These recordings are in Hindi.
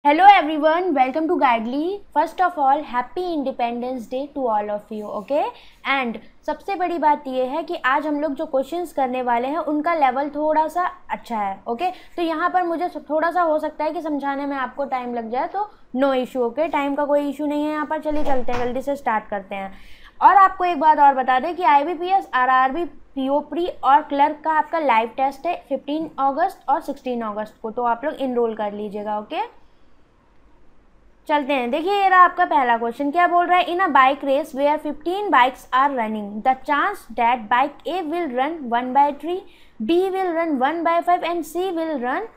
Hello everyone, welcome to Guidely. First of all, Happy Independence Day to all of you, okay? And सबसे बड़ी बात ये है कि आज हम लोग जो क्वेश्चंस करने वाले हैं उनका लेवल थोड़ा सा अच्छा है, ओके? तो यहाँ पर मुझे थोड़ा सा हो सकता है कि समझाने में आपको टाइम लग जाए, तो नो इशू, ओके? टाइम का कोई इशू नहीं है यहाँ पर। चलिए चलते हैं, जल्दी से स्टार्ट करते हैं। और आपको एक बात और बता दें कि IBPS, RRB, PO प्री और क्लर्क का आपका लाइव टेस्ट है 15 अगस्त और 16 अगस्त को, तो आप लोग इनरोल कर लीजिएगा, ओके? चलते हैं। देखिए, ये रहा आपका पहला क्वेश्चन। क्या बोल रहा है? In a bike race where 15 bikes are running, the chance that bike A will run 1/3, B will run 1/5 and C will run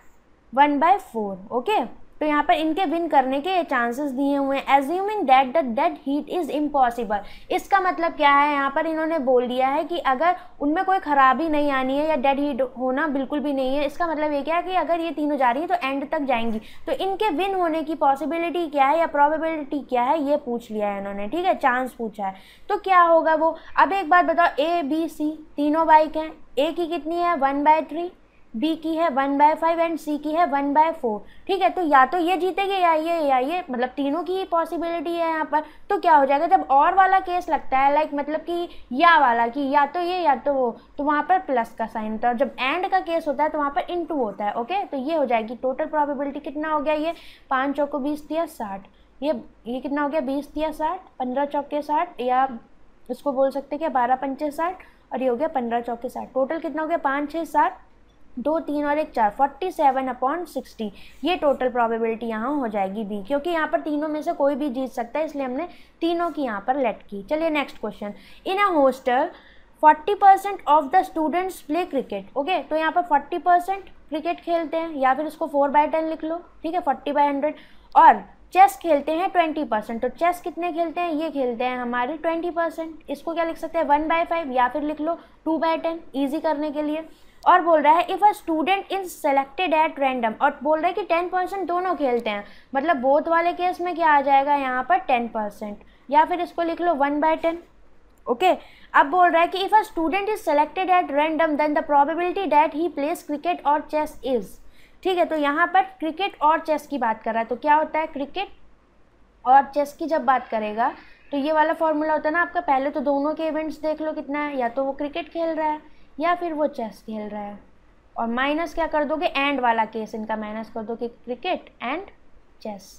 1/4, okay? तो यहाँ पर इनके विन करने के चांसेस दिए हुए हैं। Assuming that the dead heat is impossible, इसका मतलब क्या है? यहाँ पर इन्होंने बोल दिया है कि अगर उनमें कोई खराबी नहीं आनी है या डेड हीट होना बिल्कुल भी नहीं है, इसका मतलब ये क्या है कि अगर ये तीनों जा रही है तो एंड तक जाएंगी, तो इनके विन होने की पॉसिबिलिटी क्या है या प्रोबेबिलिटी क्या है, ये पूछ लिया है इन्होंने, ठीक है? चांस पूछा है, तो क्या होगा वो। अब एक बात बताओ, A B C तीनों बाइक हैं। A की कितनी है? 1/3, B की है 1/5 एंड C की है 1/4, ठीक है? तो या तो ये जीतेगी या ये, मतलब तीनों की पॉसिबिलिटी है यहाँ पर। तो क्या हो जाएगा जब और वाला केस लगता है, लाइक मतलब कि या वाला कि या तो ये या तो वो, तो वहाँ पर प्लस का साइन होता है। और जब एंड का केस होता है तो वहाँ पर इनटू होता है, ओके? तो ये हो जाएगी टोटल प्रोबेबिलिटी। कितना हो गया ये? 5 चौको 20 दिया 60, ये कितना हो गया? 20 दिया 60, 15 चौके 60, या इसको बोल सकते क्या 12 पंचे 60, और ये हो गया 15 चौके 60। टोटल कितना हो गया? 5 6 7 2 3 और 1 4, 47/60। ये टोटल प्रोबेबिलिटी यहाँ हो जाएगी बी, क्योंकि यहाँ पर तीनों में से कोई भी जीत सकता है, इसलिए हमने तीनों की यहाँ पर लेट की। चलिए next question. In a hostel 40% of the students play cricket, okay? तो यहाँ पर 40% क्रिकेट खेलते हैं, या फिर इसको 4/10 लिख लो, ठीक है? 40/100। और चेस खेलते हैं 20%, तो चेस कितने खेलते हैं? ये खेलते हैं हमारे 20%। इसको क्या लिख सकते हैं? 1/5, या फिर लिख लो 2/10, ईजी करने के लिए। और बोल रहा है if a student is selected at random, और बोल रहा है कि 10% दोनों खेलते हैं, मतलब बोथ वाले केस में क्या आ जाएगा यहाँ पर? 10%, या फिर इसको लिख लो 1/10, ओके? अब बोल रहा है कि if a student is selected at random then the probability that he plays cricket और चेस इज, ठीक है? तो यहाँ पर क्रिकेट और चेस की बात कर रहा है, तो क्या होता है? क्रिकेट और चेस की जब बात करेगा तो ये वाला फॉर्मूला होता है ना आपका, पहले तो दोनों के इवेंट्स देख लो कितना है, या तो वो क्रिकेट खेल रहा है या फिर वो चेस खेल रहा है, और माइनस क्या कर दोगे? एंड वाला केस इनका माइनस कर दोगे, क्रिकेट एंड चेस।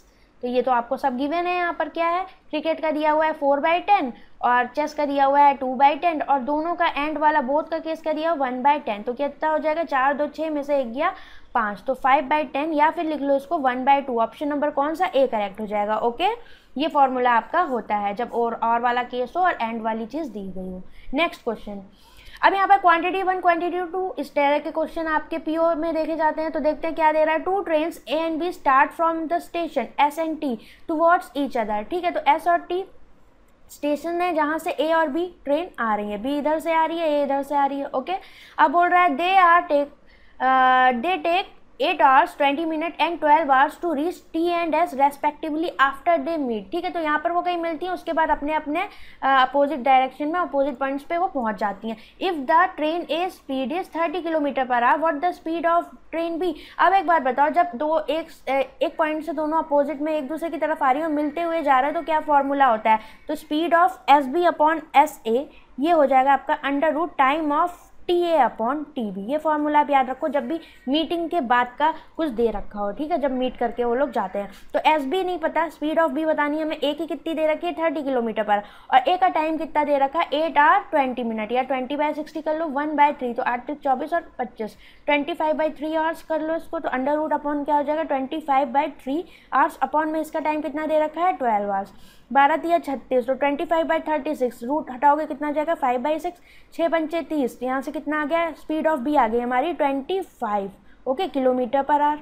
तो ये तो आपको सब गिवन है। यहाँ पर क्या है? क्रिकेट का दिया हुआ है 4/10 और चेस का दिया हुआ है 2/10, और दोनों का एंड वाला बोथ का केस का दिया हुआ 1/10। तो कितना हो जाएगा? 4 2 6 में से 1 गया 5, तो 5/10, या फिर लिख लो इसको 1/2। ऑप्शन नंबर कौन सा? A करेक्ट हो जाएगा, ओके? ये फॉर्मूला आपका होता है जब और वाला केस हो और एंड वाली चीज़ दी गई हो। Next question. अब यहाँ पर क्वांटिटी 1 क्वांटिटी 2 इस तरह के क्वेश्चन आपके PO में देखे जाते हैं। तो देखते हैं क्या दे रहा है। 2 trains A and B start from the station S and T towards each other, ठीक है? तो S और T स्टेशन है जहाँ से A और B ट्रेन आ रही है, B इधर से आ रही है, A इधर से आ रही है, ओके? अब बोल रहा है they take 8 hours 20 minutes and 12 hours to reach T and S respectively after they meet, ठीक है? तो यहाँ पर वो कहीं मिलती हैं, उसके बाद अपने अपने अपोजिट डायरेक्शन में अपोजिट पॉइंट्स पे वो पहुँच जाती हैं। If the train A speed is 30 km/h, what the speed of train B. अब एक बात बताओ, जब एक पॉइंट से दोनों अपोजिट में एक दूसरे की तरफ आ रही है और मिलते हुए जा रहे हैं, तो क्या फॉर्मूला होता है? तो स्पीड ऑफ SB/SA ये हो जाएगा आपका √ टाइम ऑफ TA/TB। ये फॉर्मूला आप याद रखो जब भी मीटिंग के बाद का कुछ दे रखा हो, ठीक है? जब मीट करके वो लोग जाते हैं। तो SB नहीं पता, स्पीड ऑफ B बतानी है हमें। A की कितनी दे रखी है? 30 km/h, और A का टाइम कितना दे रखा है? 8 hours 20 minutes, या 20/60 कर लो, 1/3, तो 8 24 और 25, 25/3 आवर्स कर लो इसको, तो √ अपॉन क्या हो जाएगा? 25/3 आवर्स अपॉन में इसका टाइम कितना दे रखा है? 12 आवर्स, 12 3 36, तो 25/36, रूट हटाओगे कितना जाएगा? 5/6, 6 पंचे 30, यहाँ से कितना आ गया? स्पीड ऑफ B आ गई हमारी 25, ओके, km/h।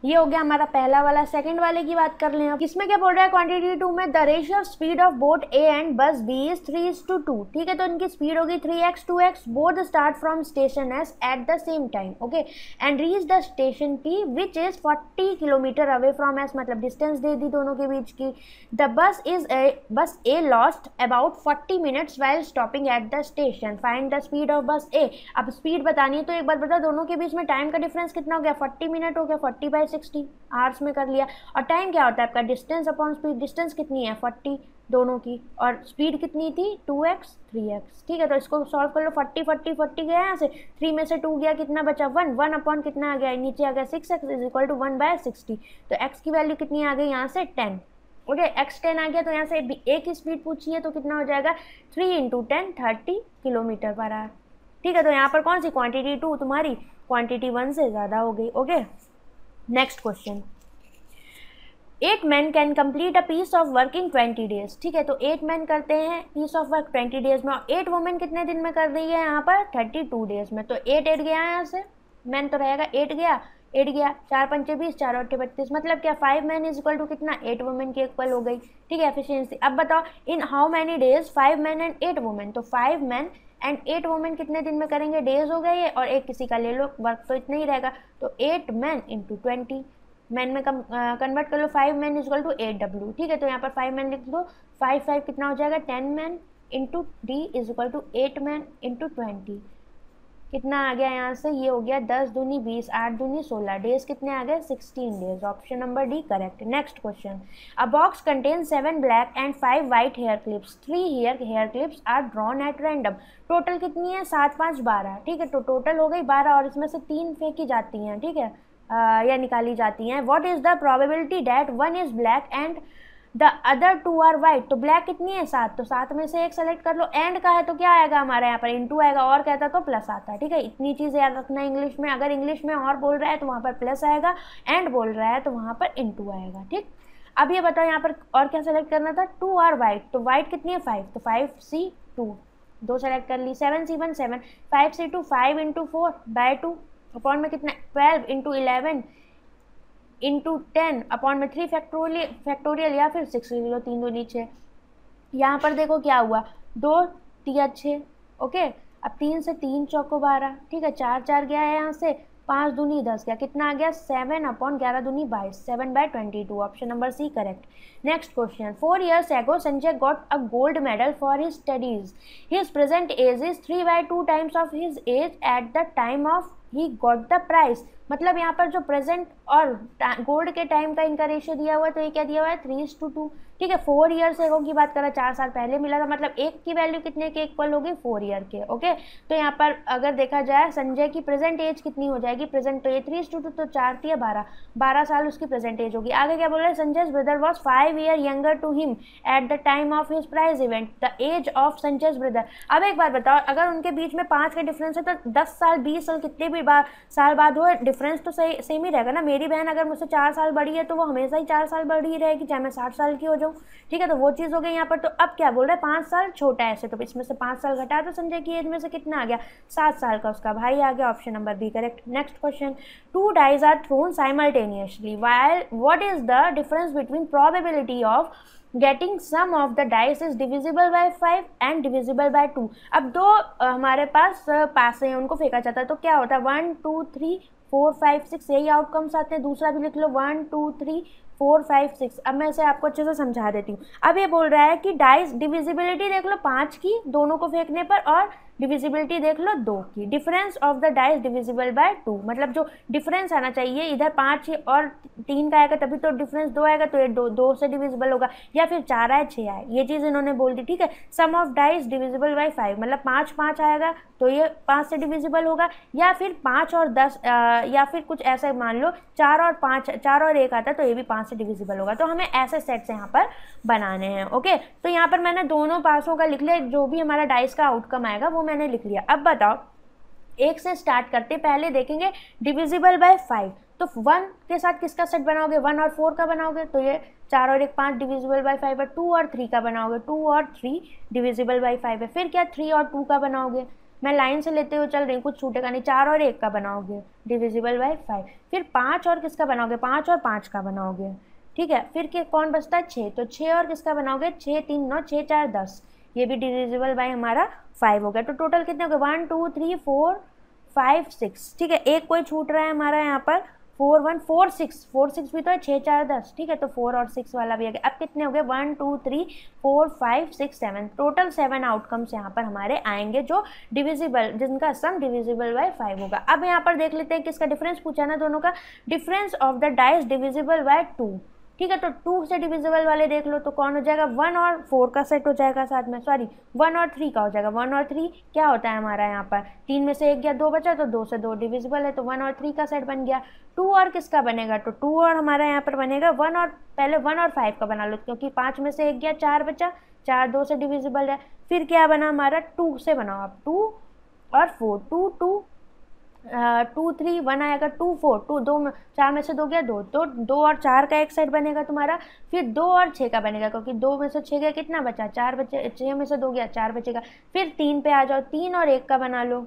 ये हो गया हमारा पहला वाला। सेकंड वाले की बात कर लें अब। इसमें क्या बोल रहा है? क्वांटिटी 2 में the ratio of speed of boat A and बस B इज 3:2, ठीक है? तो इनकी स्पीड होगी 3x 2x, both start from station S at the same time, okay? And reach the station P which is 40 km away from S, मतलब डिस्टेंस दे दी दोनों के बीच की। The bus A lost about 40 minutes while stopping at the station, find the speed of बस A। अब स्पीड बतानी है, तो एक बार बता, दोनों के बीच में टाइम का डिफरेंस कितना हो गया? 40 मिनट हो गया, 40/6 60 आवर्स में कर लिया। और टाइम क्या होता है आपका, डिस्टेंस अपॉन स्पीड, डिस्टेंस कितनी है 40 दोनों की, और स्पीड कितनी थी 2x 3x। ठीक है, तो इसको सॉल्व कर लो। 40 40 40 गया यहाँ से, 3 में से 2 गया, कितना बचा 1, 1 अपॉन कितना आ गया नीचे आ गया 6x इज इक्वल टू 1/60। तो x की वैल्यू कितनी आ गई यहाँ से 10। ओके, x 10 आ गया, तो यहाँ से एक ही स्पीड पूछी है तो कितना हो जाएगा 3 × 10 30 किलोमीटर पर आवर। ठीक है, तो यहाँ पर कौन सी क्वांटिटी 2 तुम्हारी क्वांटिटी 1 से ज़्यादा हो गई। Okay, next question, 8 men can complete a piece of work in 20 days. ठीक है, तो 8 men करते हैं पीस ऑफ वर्क 20 डेज में, और 8 वुमेन कितने दिन में कर रही है यहाँ पर 32 डेज में। तो 8 गया यहाँ से, मैन तो रहेगा 8 गया 4 पंचे 20 4 8 32, मतलब क्या 5 men इज इक्वल टू कितना 8 वुमेन के इक्वल हो गई। ठीक है, एफिशिएंसी। अब बताओ in how many days 5 men and 8 women, तो 5 men एंड 8 वुमेन कितने दिन में करेंगे, डेज हो गए ये, और एक किसी का ले लो, वर्क तो इतना ही रहेगा। तो 8 men इंटू 20, मैन में कन्वर्ट कर लो, 5 men is equal to 8W। ठीक है, तो यहाँ पर 5 men लिख दो, 5 5 कितना हो जाएगा 10 men into D is equal to 8 men into 20, कितना आ गया यहाँ से, ये हो गया 10 दूनी 20 8 दूनी 16, डेज कितने आ गए 16 days. Option number D correct. Next question, a box contain 7 black and 5 white hair clips, 3 hair clips are drawn at random. Total कितनी है 7 5 12। ठीक है, तो टोटल हो गई 12, और इसमें से 3 फेंकी जाती हैं। ठीक है, या निकाली जाती हैं। What is the probability that 1 is black and the other 2 are white. तो ब्लैक कितनी है 7, तो 7 में से एक सेलेक्ट कर लो। एंड का है तो क्या आएगा हमारे यहाँ पर इनटू आएगा, और कहता तो प्लस आता है। ठीक है, इतनी चीज़ याद रखना इंग्लिश में, अगर इंग्लिश में और बोल रहा है तो वहाँ पर प्लस आएगा, एंड बोल रहा है तो वहाँ पर इनटू आएगा। ठीक, अब ये बताओ यहाँ पर और क्या सेलेक्ट करना था, 2 आर वाइट, तो वाइट कितनी है 5, तो 5C2 2 सेलेक्ट कर ली, 7C1 7, 5C2 5 × 4/2 अपॉन में कितना 12 × 11 इंटू 10 अपॉन में 3 फैक्टोरियल या फिर 6 किलो 3 दूनी 6। यहाँ पर देखो क्या हुआ, 2 3 6। ओके, अब 3 से 3 चौको 12। ठीक है, 4 4 गया है यहाँ से, 5 दूनी 10 गया, कितना आ गया 7 अपॉन 11 दूनी 22, 7/22। Option number C correct. Next question, 4 years ago Sanjay got a gold medal for his studies, his present age is 3/2 times of his age at the time of he got the prize. मतलब यहाँ पर जो प्रेजेंट और गोल्ड के टाइम का इनका रेशियो दिया हुआ है, तो ये क्या दिया हुआ है 3:2। ठीक है, 4 years एगो की बात करा, 4 साल पहले मिला था, मतलब एक की वैल्यू कितने के इक्वल होगी 4 year के। ओके, तो यहाँ पर अगर देखा जाए संजय की प्रेजेंट एज कितनी हो जाएगी, प्रेजेंट तो ये 3:2, तो 4 3 12 साल उसकी प्रेजेंट एज होगी। आगे क्या बोल रहे हैं, Sanjay's brother was 5 years younger to him at the time of his prize event, the age of Sanjay's brother. अब एक बात बताओ, अगर उनके बीच में 5 का डिफरेंस है तो 10 साल 20 साल कितने भी साल बाद हो, डिफरेंस तो सेम ही रहेगा ना। मेरी बहन अगर मुझसे 4 साल बड़ी है तो वो हमेशा ही 4 साल बड़ी रहेगी, चाहे मैं 60 साल की हो जाऊँ। ठीक है, तो वो चीज़ हो गई यहाँ पर। तो अब क्या बोल रहा है 5 साल छोटा है ऐसे, तो इसमें से 5 साल घटा तो संजय की एज में से कितना आ गया 7 साल का उसका भाई आ गया। Option number B correct. Next question, 2 dice are thrown simultaneously while what is the difference between probability of getting sum of the dice is divisible by 5 and divisible by 2। अब दो हमारे पास पासे हैं, उनको फेंका जाता है, तो क्या होता है 1 2 3 4 5 6 यही आउटकम्स आते हैं। दूसरा भी लिख लो 1 2 3 4 5 6। अब मैं इसे आपको अच्छे से समझा देती हूँ। अब ये बोल रहा है कि डाइस डिविजिबिलिटी देख लो 5 की दोनों को फेंकने पर, और डिविजिबिलिटी देख लो 2 की। Difference of the dice divisible by 2, मतलब जो डिफरेंस आना चाहिए इधर 5 और 3 का आएगा तभी तो डिफरेंस 2 आएगा, तो ये 2 से डिविजिबल होगा, या फिर 4 आए 6 आए, ये चीज़ इन्होंने बोल दी। ठीक है, सम ऑफ डाइस डिविजिबल बाय 5, मतलब 5 5 आएगा तो ये 5 से डिविजिबल होगा, या फिर 5 और 10 या फिर कुछ ऐसा मान लो 4 और 5 4 और 1 आता है तो ये भी 5 से डिविजिबल होगा। तो हमें ऐसे सेट्स यहाँ पर बनाने हैं। ओके, तो यहाँ पर मैंने दोनों पासों का लिख लिया, जो भी हमारा डाइस का आउटकम आएगा वो मैंने लिख लिया। अब बताओ 1 से स्टार्ट करते, पहले देखेंगे डिविजिबल बाय 5, तो 1 के साथ किसका सेट बनाओगे 1 और 4 का बनाओगे, तो ये 4 और 1 5 डिविजिबल बाय 5 है। 2 और 3 का बनाओगे, 2 और 3 डिविजिबल बाय 5 है। फिर क्या 3 और 2 का बनाओगे, मैं लाइन से लेते हुए चल रही हूँ, कुछ छूटेगा नहीं। 4 और 1 का बनाओगे डिविजिबल बाय 5। फिर 5 और किसका बनाओगे 5 और 5 का बनाओगे। ठीक है, फिर के कौन बचता है 6, तो 6 और किसका बनाओगे 6 3 9 6 4 10, ये भी डिविजिबल बाय हमारा 5 हो गया। तो टोटल कितने हो गए 1 2 3 4 5 6। ठीक है, एक कोई छूट रहा है हमारा यहाँ पर 4 भी तो है, 6 4 10, ठीक है, तो 4 और 6 वाला भी आ गया। अब कितने हो गए, 1 2 3 4 5 6 7, टोटल 7 आउटकम्स यहाँ पर हमारे आएंगे जो डिविजिबल, जिनका सम डिविजिबल बाय 5 होगा। अब यहाँ पर देख लेते हैं किसका डिफरेंस पूछा ना, दोनों का difference of the dice divisible by 2, ठीक है, तो 2 से डिविजिबल वाले देख लो तो कौन हो जाएगा, 1 और 4 का सेट हो जाएगा साथ में, सॉरी 1 और 3 का हो जाएगा। 1 और 3 क्या होता है हमारा यहाँ पर, 3 में से 1 या 2 बचा तो 2 से 2 डिविजिबल है, तो 1 और 3 का सेट बन गया। 2 और किसका बनेगा, तो 2 और हमारा यहाँ पर बनेगा 1 और, पहले 1 और 5 का बना लो क्योंकि 5 में से 1 गया, 4 बचा, 4 2 से डिविजिबल है। फिर क्या बना हमारा, 2 से बनाओ आप, 2 और 4, 2 2 2 3 1 आएगा, 2 4 2 2 4 में से 2 गया 2, तो 2 और 4 का एक सेट बनेगा तुम्हारा। फिर 2 और 6 का बनेगा क्योंकि 2 में से 6 गया, कितना बचा, 4 बचे, 6 में से 2 गया, 4 बचेगा। फिर 3 पे आ जाओ, 3 और 1 का बना लो,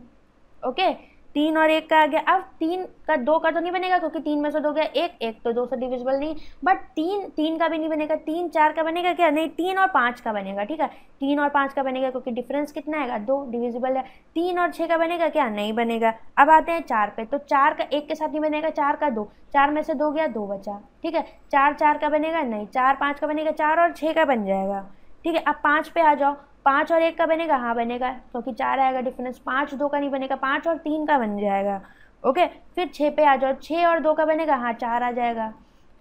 ओके, 3 और 1 का आ गया। अब 3 का 2 का तो नहीं बनेगा क्योंकि 3 में से 2 गया, 1 तो 2 से डिविजिबल नहीं, बट 3 का भी नहीं बनेगा। 3 4 का बनेगा क्या, नहीं, 3 और 5 का बनेगा, ठीक है, 3 और 5 का बनेगा क्योंकि डिफरेंस कितना आएगा, 2 डिविजिबल है। 3 और 6 का बनेगा क्या, नहीं बनेगा। अब आते हैं 4 पे, तो 4 का 1 के साथ नहीं बनेगा, 4 का 2, 4 में से 2 गया, 2 बचा, ठीक है। 4 4 का बनेगा, नहीं, 4 5 का बनेगा, 4 और 6 का बन जाएगा, ठीक है। अब 5 पे आ जाओ, 5 और 1 का बनेगा, हाँ बनेगा क्योंकि 4 आएगा डिफरेंस। 5 2 का नहीं बनेगा, 5 और 3 का बन जाएगा, ओके। फिर 6 पे आ जाओ, 6 और 2 का बनेगा, हाँ 4 आ जाएगा।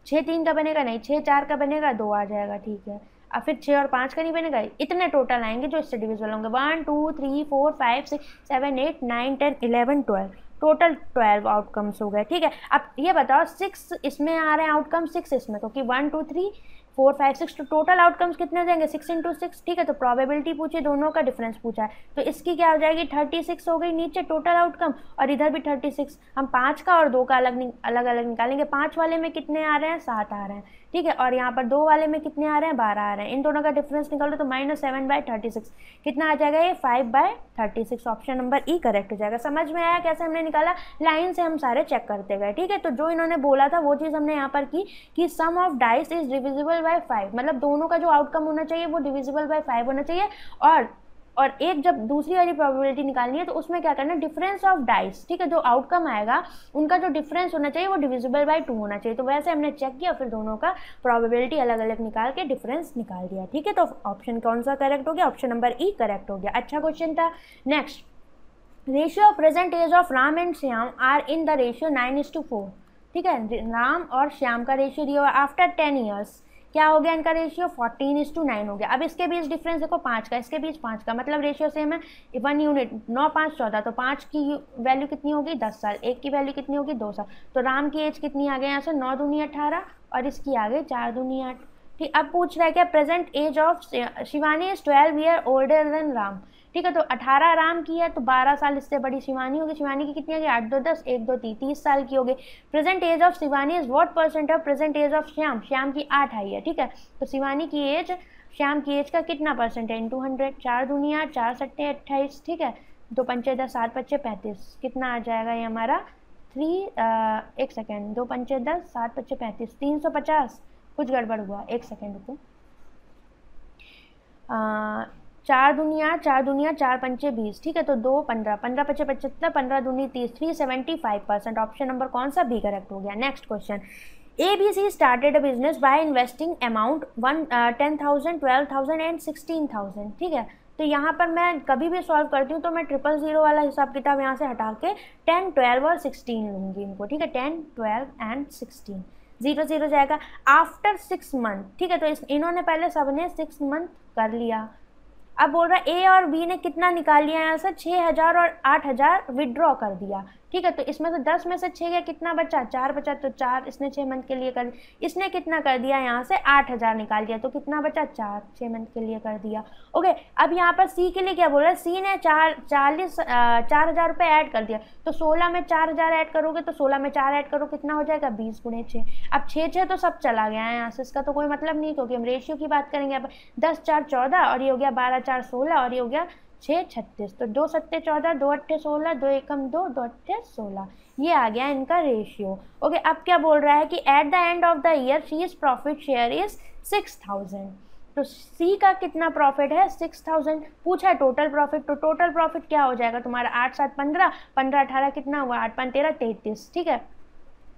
6 3 का बनेगा, नहीं, 6 4 का बनेगा, 2 आ जाएगा, ठीक है। अब फिर 6 और 5 का नहीं बनेगा, इतने टोटल आएंगे जो इससे डिविजिबल होंगे, 1 2 3 4 5 6 7 8 9 10 11 12, टोटल 12 आउटकम्स हो गए, ठीक है। अब ये बताओ 6 इसमें आ रहे हैं आउटकम, 6 इसमें, क्योंकि 1 2 3 4 5 6, तो टोटल आउटकम्स कितने हो जाएंगे, 6 इंटू 6, ठीक है। तो प्रोबेबिलिटी पूछी, दोनों का डिफरेंस पूछा है, तो इसकी क्या हो जाएगी, 36 हो गई नीचे टोटल आउटकम, और इधर भी 36। हम 5 का और 2 का अलग अलग निकालेंगे। 5 वाले में कितने आ रहे हैं, 7 आ रहे हैं, ठीक है, और यहाँ पर 2 वाले में कितने आ रहे हैं, 12 आ रहे हैं। इन दोनों का डिफरेंस निकालो तो -7/36 कितना आ जाएगा, ये 5/36, ऑप्शन नंबर ई करेक्ट हो जाएगा। समझ में आया कैसे हमने निकाला, लाइन से हम सारे चेक करते गए, ठीक है। तो जो इन्होंने बोला था वो चीज़ हमने यहाँ पर की कि sum of dice is divisible by 5, मतलब दोनों का जो आउटकम होना चाहिए वो डिविजिबल बाय 5 होना चाहिए। और एक जब दूसरी वाली प्रोबेबिलिटी निकालनी है तो उसमें क्या करना है, डिफरेंस ऑफ डाइस, ठीक है, जो आउटकम आएगा उनका जो डिफरेंस होना चाहिए वो डिविजिबल बाय 2 होना चाहिए। तो वैसे हमने चेक किया, फिर दोनों का प्रोबेबिलिटी अलग अलग निकाल के डिफरेंस निकाल दिया, ठीक है। तो ऑप्शन कौन सा करेक्ट हो गया, ऑप्शन नंबर ई करेक्ट हो गया। अच्छा क्वेश्चन था। Next, ratio of present age of Ram and Shyam are in the ratio 9:4, ठीक है। राम और श्याम का रेशियो दिया हुआ आफ्टर 10 ईयर्स, क्या हो गया इनका रेशियो, 14:9 हो गया। अब इसके बीच डिफरेंस देखो 5 का, इसके बीच 5 का, मतलब रेशियो सेम है, 1 यूनिट, 9 5 14, तो 5 की वैल्यू कितनी होगी, 10 साल, 1 की वैल्यू कितनी होगी, 2 साल। तो राम की एज कितनी आ गई यहाँ से, 9 दूनी 18, और इसकी आ गई 4 दूनी 8, ठीक। अब पूछ रहा है क्या, present age of Shivani is 12 year older than Ram, ठीक है। तो 18 राम की है तो 12 साल इससे बड़ी शिवानी होगी। शिवानी की कितनी होगी, 8 2 10 1 2 3, 30 साल की होगी। Present age of Shivani is what percent of present age of Shyam, Shyam की 8 आई है, ठीक है। तो शिवानी की एज श्याम की एज का कितना परसेंट है, इंटू 100, 4 दूनी 8, 4 सट्टे 28, ठीक है, 2 पंचे 10, 7 पच्चे 35, कितना आ जाएगा ये हमारा एक सेकेंड, 2 पंचे 10, 7 पच्चे 35, 350, कुछ गड़बड़ हुआ, 1 सेकेंड रुको, 4 दूनिया 4 पंचे 20, ठीक है। तो 2 15, 15 पच्चे 75, 15 दूनी 30, 375%, ऑप्शन नंबर कौन सा, बी करेक्ट हो गया। Next question, ABC started a business by investing amount 10,000 12,000 and 16,000, ठीक है। तो यहाँ पर मैं कभी भी सॉल्व करती हूँ तो मैं 000 वाला हिसाब किताब यहाँ से हटा के 10 12 और 16 लूँगी इनको, ठीक है, 10 12 एंड 16, 0 0 जाएगा आफ्टर 6 मंथ, ठीक है। तो इन्होंने पहले सबने 6 मंथ कर लिया। अब बोल रहा है ए और बी ने कितना निकाल लिया यहाँ से, 6,000 और 8,000 विड्रॉ कर दिया, ठीक है। तो इसमें से 10 में से 6 गया, कितना बचा, 4 बचा, तो 4 इसने 6 मंथ के लिए कर, इसने कितना कर दिया यहाँ से 8,000 निकाल दिया, तो कितना बचा 4, 6 मंथ के लिए कर दिया, ओके। अब यहाँ पर सी के लिए क्या बोल रहा है, सी ने 4,000 रुपये ऐड कर दिया, तो 16 में 4,000 ऐड करोगे तो 16 में 4 ऐड करो, कितना हो जाएगा 20 × 6। अब 6 तो सब चला गया है यहाँ से, इसका तो कोई मतलब नहीं, क्योंकि हम रेशियो की बात करेंगे। अब 10 4 14 और ये हो गया 12 4 16 और ये हो गया 6 36, तो 2 7 14, 2 8 16, 2 1 2, 2 8 16, ये आ गया इनका रेशियो, ओके। अब क्या बोल रहा है कि at the end of the year शीज profit share is 6,000, तो सी का कितना प्रॉफिट है, 6,000 पूछा है टोटल प्रॉफिट, तो टोटल प्रॉफिट क्या हो जाएगा तुम्हारा, 8 7 15, 15 18 कितना हुआ, 8 5 13 33, ठीक है।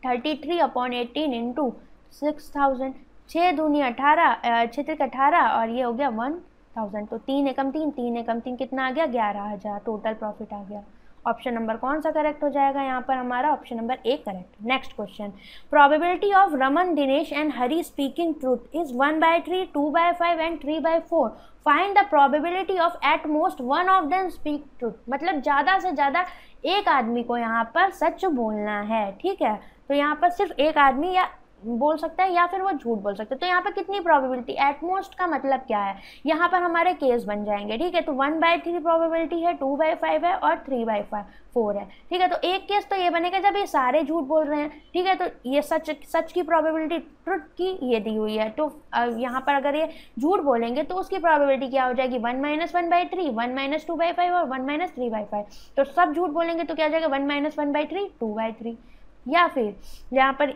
33/18 इंटू 6000, 6 दूनी 18, 6 त्रिक 18 और ये हो गया 1000, तो 3 एकम 3, 3 एकम 3 कितना आ गया 11,000 टोटल प्रॉफिट आ गया। ऑप्शन नंबर कौन सा करेक्ट हो जाएगा यहाँ पर हमारा? Option number A correct. Next question, probability of Raman, Dinesh and Hari speaking truth is 1/3, 2/5 and 3/4। Find the probability of at most one of them speak truth. मतलब ज़्यादा से ज़्यादा एक आदमी को यहाँ पर सच बोलना है, ठीक है। तो यहाँ पर सिर्फ एक आदमी या बोल सकता है या फिर वो झूठ बोल सकता है। तो यहाँ पर कितनी प्रोबेबिलिटी, एटमोस्ट का मतलब क्या है? यहाँ पर हमारे केस बन जाएंगे, ठीक है। तो 1/3 प्रोबेबिलिटी है, 2/5 है और 3/4 है, ठीक है। तो एक केस तो ये बनेगा जब ये सारे झूठ बोल रहे हैं, ठीक है। तो ये सच की प्रोबेबिलिटी, ट्रुथ की ये दी हुई है। तो यहाँ पर अगर ये झूठ बोलेंगे तो उसकी प्रोबेबिलिटी क्या हो जाएगी? 1 - 1/3, 1 - 2/5 और 1 - 3/5। तो सब झूठ बोलेंगे तो क्या हो जाएगा? 1 - 1/3, 2/3। या फिर यहाँ पर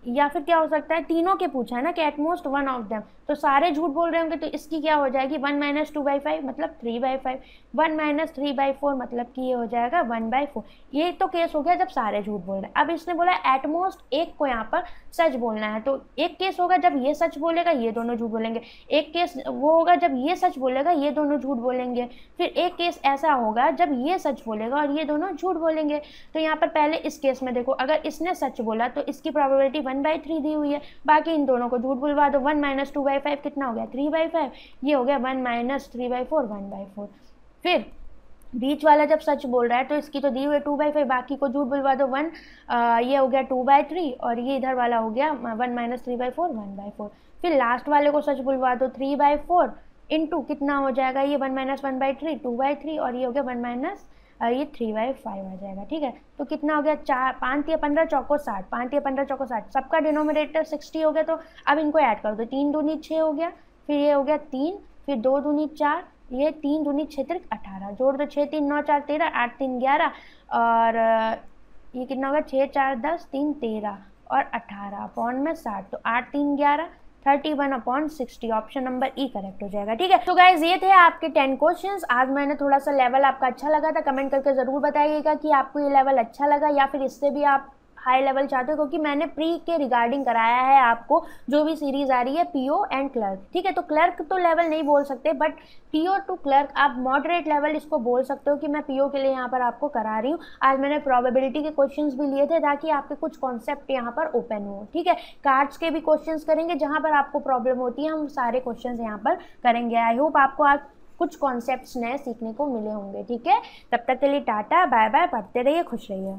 या फिर क्या हो सकता है, तीनों के पूछा है ना कि एटमोस्ट वन ऑफ देम, तो सारे झूठ बोल रहे होंगे तो इसकी क्या हो जाएगी? 1 - 2/5 मतलब 3/5, 1 - 3/4 मतलब कि ये हो जाएगा 1/4। ये तो केस हो गया जब सारे झूठ बोल रहे हैं। अब इसने बोला एटमोस्ट एक को यहाँ पर सच बोलना है, तो एक केस होगा जब ये सच बोलेगा ये दोनों झूठ बोलेंगे, एक केस वो होगा जब ये सच बोलेगा ये दोनों झूठ बोलेंगे, फिर एक केस ऐसा होगा जब ये सच बोलेगा और ये दोनों झूठ बोलेंगे। तो यहाँ पर पहले इस केस में देखो, अगर इसने सच बोला तो इसकी प्रोबेबिलिटी 1/3 दी हुई है, बाकी इन दोनों को झूठ बुलवा दो। 1 - 2/5 कितना हो गया? 3/5। ये हो गया 1 - 3/4, 1/4। फिर बीच वाला जब सच बोल रहा है तो इसकी तो दी हुई है 2/5, बाकी को झूठ बुलवा दो 1, ये हो गया 2/3 और ये इधर वाला हो गया 1 - 3/4, 1/4। फिर लास्ट वाले को सच बुलवा दो 3/4 इंटू कितना हो जाएगा? ये 1 - 1/3, 2/3 और ये हो गया 1 - ये 3/5 आ जाएगा, ठीक है। तो कितना हो गया? 4, 5 या 15 चौको 60, 5 या 15 चौको 60, सबका डिनोमिनेटर 60 हो गया। तो अब इनको ऐड कर दो, 3 दूनी 6 हो गया, फिर ये हो गया 3, फिर 2 दूनी 4, ये 3 दूनी 6 त्रिक 18, जोड़ दो 6 3 9 4 13, 8 3 11 और ये कितना होगा? 6 4 10, 3 13 और 18 अपॉन में 60, तो 8 3 11, 31/60। ऑप्शन नंबर ई करेक्ट हो जाएगा, ठीक है। तो गाइज ये थे आपके 10 क्वेश्चंस। आज मैंने थोड़ा सा लेवल आपका अच्छा लगा था, कमेंट करके ज़रूर बताइएगा कि आपको ये लेवल अच्छा लगा या फिर इससे भी आप हाई लेवल चाहते हो, क्योंकि मैंने प्री के रिगार्डिंग कराया है आपको जो भी सीरीज़ आ रही है पीओ एंड क्लर्क, ठीक है। तो क्लर्क तो लेवल नहीं बोल सकते, बट पीओ टू क्लर्क आप मॉडरेट लेवल इसको बोल सकते हो कि मैं पीओ के लिए यहाँ पर आपको करा रही हूँ। आज मैंने प्रोबेबिलिटी के क्वेश्चंस भी लिए थे ताकि आपके कुछ कॉन्सेप्ट यहाँ पर ओपन हो, ठीक है। कार्ड्स के भी क्वेश्चंस करेंगे, जहाँ पर आपको प्रॉब्लम होती है हम सारे क्वेश्चंस यहाँ पर करेंगे। आई होप आपको आज कुछ कॉन्सेप्ट्स नए सीखने को मिले होंगे, ठीक है। तब तक के लिए टाटा बाय बाय, पढ़ते रहिए, खुश रहिए।